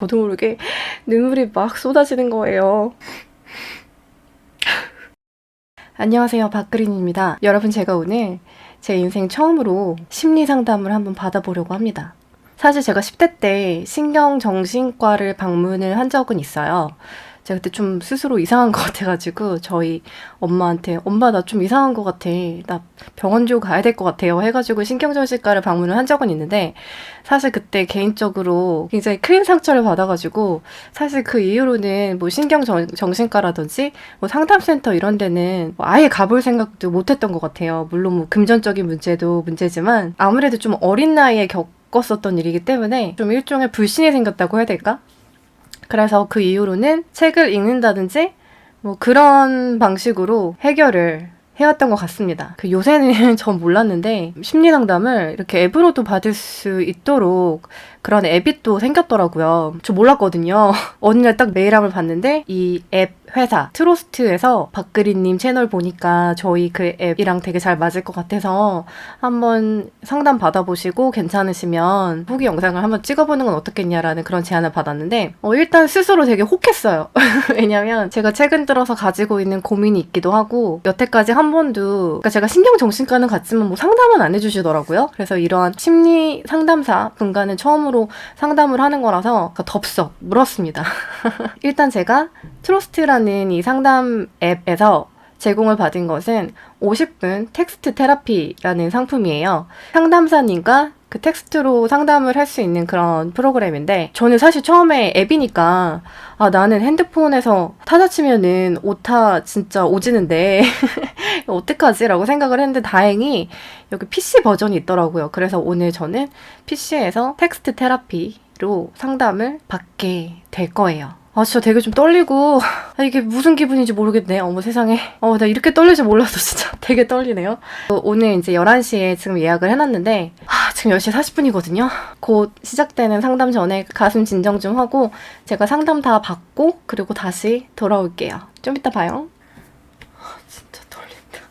저도 모르게 눈물이 막 쏟아지는 거예요. 안녕하세요, 박그린입니다. 여러분, 제가 오늘 제 인생 처음으로 심리 상담을 한번 받아보려고 합니다. 사실 제가 10대 때 신경정신과를 방문을 한 적은 있어요. 제가 그때 좀 스스로 이상한 것 같아가지고 저희 엄마한테 엄마 나 좀 이상한 것 같아. 나 병원 좀 가야 될 것 같아요. 해가지고 신경정신과를 방문을 한 적은 있는데 사실 그때 개인적으로 굉장히 큰 상처를 받아가지고 사실 그 이후로는 뭐 신경정신과라든지 뭐 상담센터 이런 데는 뭐 아예 가볼 생각도 못했던 것 같아요. 물론 뭐 금전적인 문제도 문제지만 아무래도 좀 어린 나이에 겪었었던 일이기 때문에 좀 일종의 불신이 생겼다고 해야 될까? 그래서 그 이후로는 책을 읽는다든지 뭐 그런 방식으로 해결을 해왔던 것 같습니다. 요새는 전 몰랐는데 심리 상담을 이렇게 앱으로도 받을 수 있도록 그런 앱이 또 생겼더라고요. 저 몰랐거든요. 어느 날 딱 메일함을 봤는데 이 앱 회사 트로스트에서 박그린님 채널 보니까 저희 그 앱이랑 되게 잘 맞을 것 같아서 한번 상담 받아보시고 괜찮으시면 후기 영상을 한번 찍어보는 건 어떻겠냐라는 그런 제안을 받았는데 일단 스스로 되게 혹했어요. 왜냐면 제가 최근 들어서 가지고 있는 고민이 있기도 하고 여태까지 한 번도 그러니까 제가 신경정신과는 갔지만 뭐 상담은 안 해주시더라고요. 그래서 이러한 심리 상담사 분과는 처음으로 상담을 하는 거라서 덥석 물었습니다. 일단 제가 트로스트라는 이 상담 앱에서 제공을 받은 것은 50분 텍스트 테라피라는 상품이에요. 상담사님과 그 텍스트로 상담을 할 수 있는 그런 프로그램인데 저는 사실 처음에 앱이니까 나는 핸드폰에서 타자 치면은 오타 진짜 오지는데 어떡하지? 라고 생각을 했는데 다행히 여기 PC 버전이 있더라고요. 그래서 오늘 저는 PC에서 텍스트 테라피로 상담을 받게 될 거예요. 진짜 되게 좀 떨리고 이게 무슨 기분인지 모르겠네. 어머 세상에. 나 이렇게 떨릴 줄 몰랐어. 진짜 되게 떨리네요. 오늘 이제 11시에 지금 예약을 해놨는데 지금 10시 40분이거든요. 곧 시작되는 상담 전에 가슴 진정 좀 하고 제가 상담 다 받고 그리고 다시 돌아올게요. 좀 이따 봐요. 진짜 떨린다.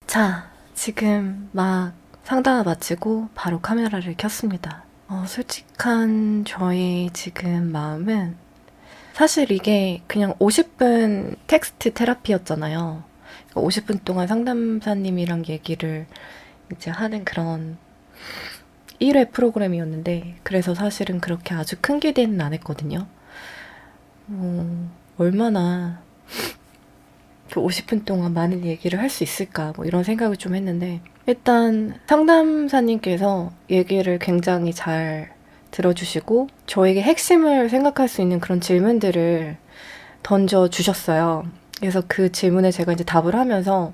자, 지금 막 상담을 마치고 바로 카메라를 켰습니다. 솔직한 저의 지금 마음은 사실 이게 그냥 50분 텍스트 테라피였잖아요. 50분 동안 상담사님이랑 얘기를 이제 하는 그런 1회 프로그램이었는데 그래서 사실은 그렇게 아주 큰 기대는 안 했거든요. 얼마나 50분 동안 많은 얘기를 할 수 있을까 뭐 이런 생각을 좀 했는데 일단 상담사님께서 얘기를 굉장히 잘 들어주시고 저에게 핵심을 생각할 수 있는 그런 질문들을 던져주셨어요. 그래서 그 질문에 제가 이제 답을 하면서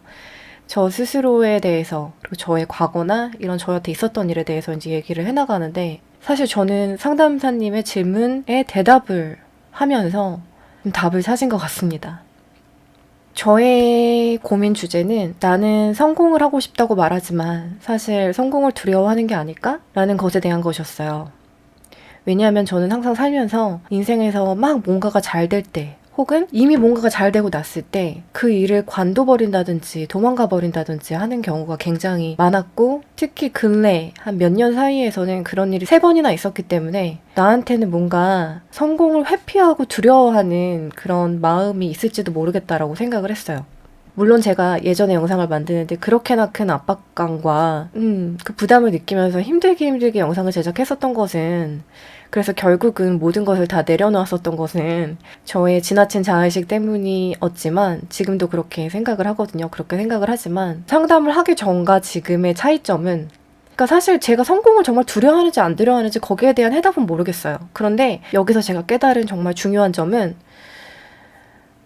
저 스스로에 대해서 그리고 저의 과거나 이런 저한테 있었던 일에 대해서 이제 얘기를 해나가는데 사실 저는 상담사님의 질문에 대답을 하면서 좀 답을 찾은 것 같습니다. 저의 고민 주제는 나는 성공을 하고 싶다고 말하지만 사실 성공을 두려워하는 게 아닐까? 라는 것에 대한 것이었어요. 왜냐하면 저는 항상 살면서 인생에서 막 뭔가가 잘 될 때, 혹은 이미 뭔가가 잘 되고 났을 때 그 일을 관둬버린다든지 도망가 버린다든지 하는 경우가 굉장히 많았고 특히 근래 한 몇 년 사이에서는 그런 일이 3번이나 있었기 때문에 나한테는 뭔가 성공을 회피하고 두려워하는 그런 마음이 있을지도 모르겠다라고 생각을 했어요. 물론 제가 예전에 영상을 만드는데 그렇게나 큰 압박감과 그 부담을 느끼면서 힘들게 영상을 제작했었던 것은 그래서 결국은 모든 것을 다 내려놓았었던 것은 저의 지나친 자의식 때문이었지만 지금도 그렇게 생각을 하거든요. 그렇게 생각을 하지만 상담을 하기 전과 지금의 차이점은 그러니까 사실 제가 성공을 정말 두려워하는지 안 두려워하는지 거기에 대한 해답은 모르겠어요. 그런데 여기서 제가 깨달은 정말 중요한 점은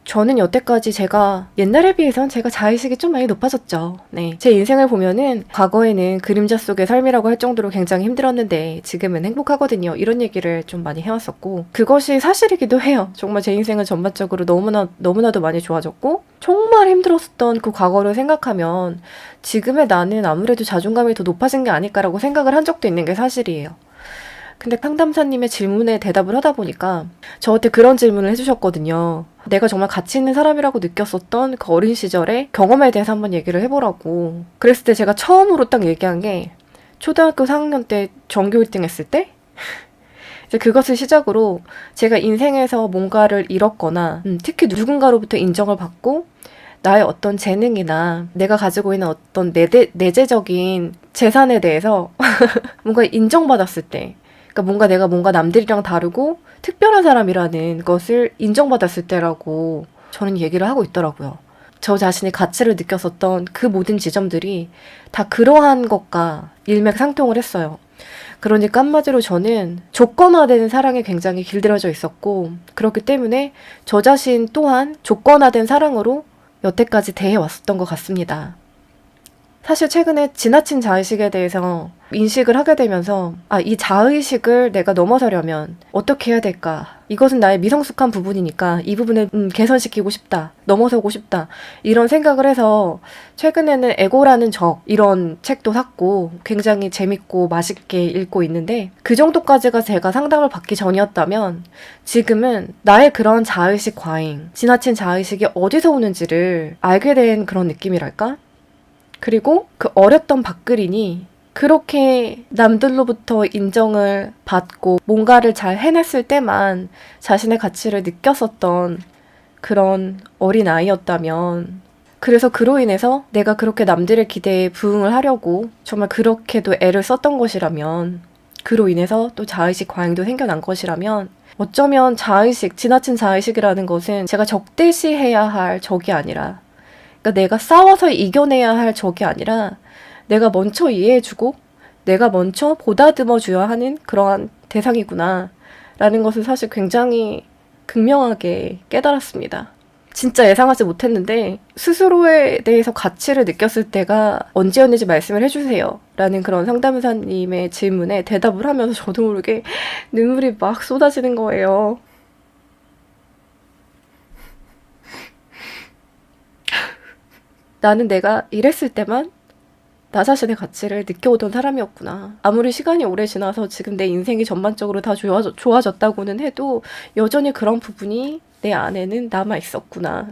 저는 여태까지 제가 옛날에 비해선 제가 자의식이 좀 많이 높아졌죠. 네. 제 인생을 보면은 과거에는 그림자 속의 삶이라고 할 정도로 굉장히 힘들었는데 지금은 행복하거든요. 이런 얘기를 좀 많이 해왔었고 그것이 사실이기도 해요. 정말 제 인생은 전반적으로 너무나도 많이 좋아졌고 정말 힘들었던 그 과거를 생각하면 지금의 나는 아무래도 자존감이 더 높아진 게 아닐까라고 생각을 한 적도 있는 게 사실이에요. 근데 상담사님의 질문에 대답을 하다 보니까 저한테 그런 질문을 해주셨거든요. 내가 정말 가치 있는 사람이라고 느꼈었던 그 어린 시절의 경험에 대해서 한번 얘기를 해보라고. 그랬을 때 제가 처음으로 딱 얘기한 게 초등학교 4학년 때 전교 1등 했을 때? 이제 그것을 시작으로 제가 인생에서 뭔가를 잃었거나 특히 누군가로부터 인정을 받고 나의 어떤 재능이나 내가 가지고 있는 어떤 내재적인 재산에 대해서 뭔가 인정받았을 때, 그러니까 내가 남들이랑 다르고 특별한 사람이라는 것을 인정받았을 때라고 저는 얘기를 하고 있더라고요. 저 자신의 가치를 느꼈었던 그 모든 지점들이 다 그러한 것과 일맥상통을 했어요. 그러니까 한마디로 저는 조건화된 사랑에 굉장히 길들여져 있었고, 그렇기 때문에 저 자신 또한 조건화된 사랑으로 여태까지 대해왔었던 것 같습니다. 사실 최근에 지나친 자의식에 대해서 인식을 하게 되면서 이 자의식을 내가 넘어서려면 어떻게 해야 될까? 이것은 나의 미성숙한 부분이니까 이 부분을 개선시키고 싶다. 넘어서고 싶다. 이런 생각을 해서 최근에는 에고라는 적 이런 책도 샀고 굉장히 재밌고 맛있게 읽고 있는데 그 정도까지가 제가 상담을 받기 전이었다면 지금은 나의 그런 자의식 과잉, 지나친 자의식이 어디서 오는지를 알게 된 그런 느낌이랄까? 그리고 그 어렸던 박그린이 그렇게 남들로부터 인정을 받고 뭔가를 잘 해냈을 때만 자신의 가치를 느꼈었던 그런 어린아이였다면, 그래서 그로 인해서 내가 그렇게 남들의 기대에 부응을 하려고 정말 그렇게도 애를 썼던 것이라면, 그로 인해서 또 자의식 과잉도 생겨난 것이라면, 어쩌면 지나친 자의식이라는 것은 제가 적대시해야 할 적이 아니라, 그러니까 내가 싸워서 이겨내야 할 적이 아니라 내가 먼저 이해해주고 내가 먼저 보다듬어줘야 하는 그러한 대상이구나 라는 것을 사실 굉장히 극명하게 깨달았습니다. 진짜 예상하지 못했는데 스스로에 대해서 가치를 느꼈을 때가 언제였는지 말씀을 해주세요 라는 그런 상담사님의 질문에 대답을 하면서 저도 모르게 눈물이 막 쏟아지는 거예요. 나는 내가 이랬을 때만 나 자신의 가치를 느껴오던 사람이었구나. 아무리 시간이 오래 지나서 지금 내 인생이 전반적으로 다 좋아졌다고는 해도 여전히 그런 부분이 내 안에는 남아 있었구나.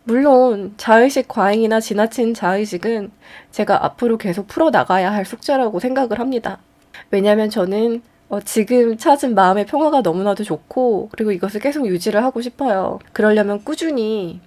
물론 자의식 과잉이나 지나친 자의식은 제가 앞으로 계속 풀어나가야 할 숙제라고 생각을 합니다. 왜냐하면 저는 지금 찾은 마음의 평화가 너무나도 좋고 그리고 이것을 계속 유지를 하고 싶어요. 그러려면 꾸준히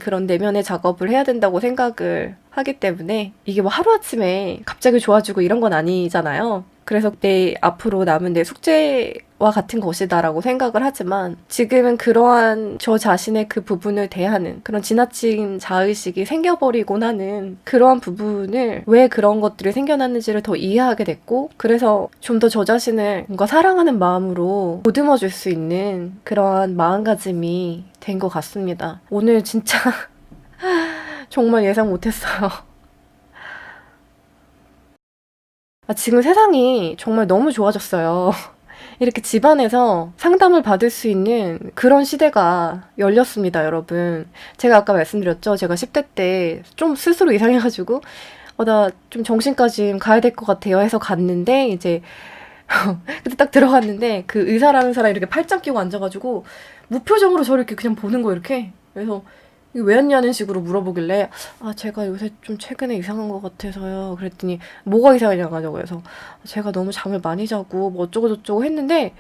그런 내면의 작업을 해야 된다고 생각을 하기 때문에 이게 뭐 하루아침에 갑자기 좋아지고 이런 건 아니잖아요. 그래서 내 앞으로 남은 내 숙제와 같은 것이다라고 생각을 하지만 지금은 그러한 저 자신의 그 부분을 대하는 그런 지나친 자의식이 생겨버리고 나는 그러한 부분을 왜 그런 것들이 생겨났는지를 더 이해하게 됐고 그래서 좀 더 저 자신을 뭔가 사랑하는 마음으로 보듬어 줄 수 있는 그러한 마음가짐이 된 것 같습니다. 오늘 진짜 정말 예상 못했어요. 지금 세상이 정말 너무 좋아졌어요. 이렇게 집안에서 상담을 받을 수 있는 그런 시대가 열렸습니다, 여러분. 제가 아까 말씀드렸죠. 제가 10대 때 좀 스스로 이상해가지고 나 좀 정신과지 가야 될 것 같아요 해서 갔는데 이제 그때 딱 들어갔는데 그 의사라는 사람이 이렇게 팔짱 끼고 앉아가지고 무표정으로 저를 이렇게 그냥 보는 거예요, 이렇게. 그래서 이게 왜 왔냐는 식으로 물어보길래 제가 요새 좀 최근에 이상한 것 같아서요. 그랬더니 뭐가 이상하냐고 하냐고 해서 제가 너무 잠을 많이 자고 뭐 어쩌고저쩌고 했는데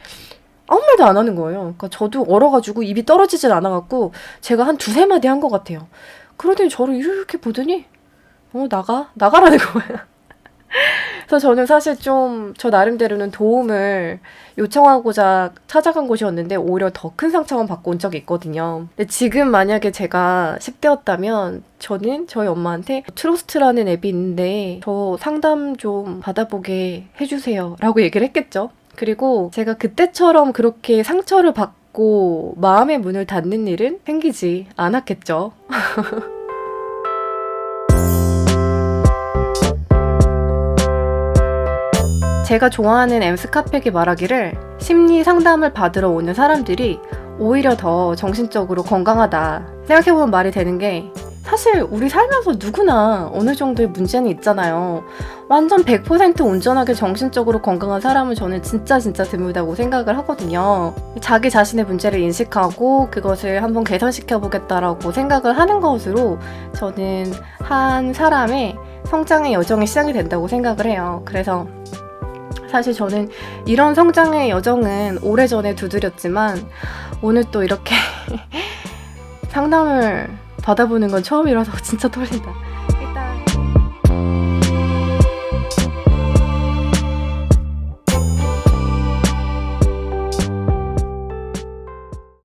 아무 말도 안 하는 거예요. 그러니까 저도 얼어가지고 입이 떨어지진 않아갖고 제가 한 두세 마디 한 것 같아요. 그러더니 저를 이렇게 보더니 나가라는 거예요. 그래서 저는 사실 좀 저 나름대로는 도움을 요청하고자 찾아간 곳이었는데 오히려 더 큰 상처만 받고 온 적이 있거든요. 근데 지금 만약에 제가 10대였다면 저는 저희 엄마한테 트러스트라는 앱이 있는데 저 상담 좀 받아보게 해주세요 라고 얘기를 했겠죠. 그리고 제가 그때처럼 그렇게 상처를 받고 마음의 문을 닫는 일은 생기지 않았겠죠. 제가 좋아하는 엠스카펙이 말하기를 심리 상담을 받으러 오는 사람들이 오히려 더 정신적으로 건강하다 생각해보면 말이 되는 게 사실 우리 살면서 누구나 어느 정도의 문제는 있잖아요. 완전 100% 온전하게 정신적으로 건강한 사람은 저는 진짜 드물다고 생각을 하거든요. 자기 자신의 문제를 인식하고 그것을 한번 개선시켜 보겠다라고 생각을 하는 것으로 저는 한 사람의 성장의 여정이 시작이 된다고 생각을 해요. 그래서 사실 저는 이런 성장의 여정은 오래전에 두드렸지만 오늘 또 이렇게 상담을 받아보는 건 처음이라서 진짜 떨린다.